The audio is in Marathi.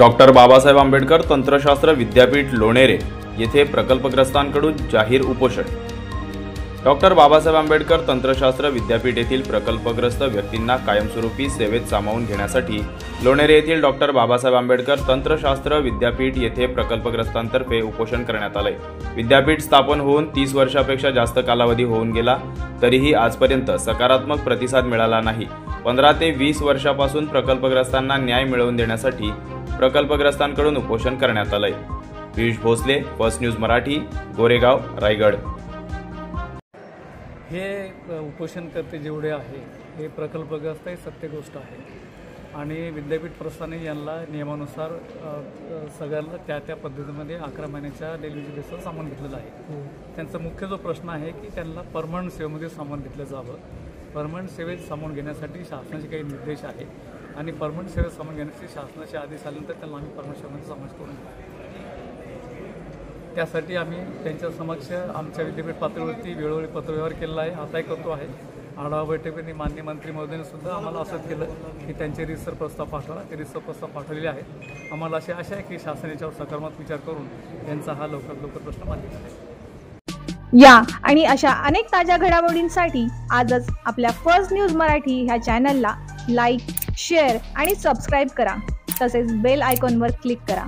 डॉक्टर बाबासाहेब आंबेडकर तंत्रशास्त्र विद्यापीठ लोणेरे येथे प्रकल्पग्रस्तांकडून जाहीर उपोषण। डॉक्टर बाबासाहेब आंबेडकर तंत्रशास्त्र विद्यापीठ येथील प्रकल्पग्रस्त व्यक्तींना कायमस्वरूपी सेवेत सामावून घेण्यासाठी लोणेरे येथील डॉक्टर बाबासाहेब आंबेडकर तंत्रशास्त्र विद्यापीठ येथे प्रकल्पग्रस्तांतर्फे उपोषण करण्यात आले। विद्यापीठ स्थापन होऊन 30 वर्षापेक्षा जास्त कालावधी होऊन गेला तरीही आजपर्यंत सकारात्मक प्रतिसाद मिळाला नाही। 15 ते 20 वर्षापासून प्रकल्पग्रस्तांना न्याय मिळवून देण्यासाठी प्रकल्पग्रस्तांकडून उपोषण करण्यात आले। Piyush Bhosale, first news Marathi, Goregaon, Raigad. हे उपोषणकर्ते जेवढे आहे हे प्रकल्पग्रस्त आहे, सत्य गोष्ट आहे आणि विद्यापीठ प्रशासनाने यांना नियमानुसार सगळ्यांना त्या पद्धतीमध्ये 11 महिन्याच्या डेलिव्हरी बेसवर सामावून घेतलेलं आहे। त्यांचा मुख्य जो प्रश्न आहे की त्यांना परमनंट सेवेमध्ये सामावून घेतलं जावं। परमनंट सेवेत सामावून घेण्यासाठी शासनाचे काही निर्देश आहे आणि परमनंट सेवेत सामावून घेण्यासाठी शासनाचे आदेश आल्यानंतर त्यांना आम्ही परमनंट सेवेमध्ये समावेश करून घेऊ। त्यासाठी आम्ही त्यांच्या समक्ष आमच्या विद्यापीठ पातळीवरती वेळोवेळी पत्रव्यवहार केलेला आहे, आताही करतो आहे। आढावा बैठकीमध्ये माननीय मंत्री महोदयांनी सुद्धा आम्हाला असंच केलं की त्यांचे रिसर प्रस्ताव पाठवला, ते रिसर प्रस्ताव पाठवलेले आहेत। आम्हाला अशी आशा आहे की शासन याच्यावर सकारात्मक विचार करून यांचा हा लवकरात लवकर प्रश्न मार्गी काढेल। या आणि अशा अनेक ताज्या घडामोडींसाठी आजच आपल्या फर्स्ट न्यूज मराठी ह्या चॅनलला लाईक, शेअर आणि सबस्क्राईब करा, तसेच बेल आयकॉनवर क्लिक करा।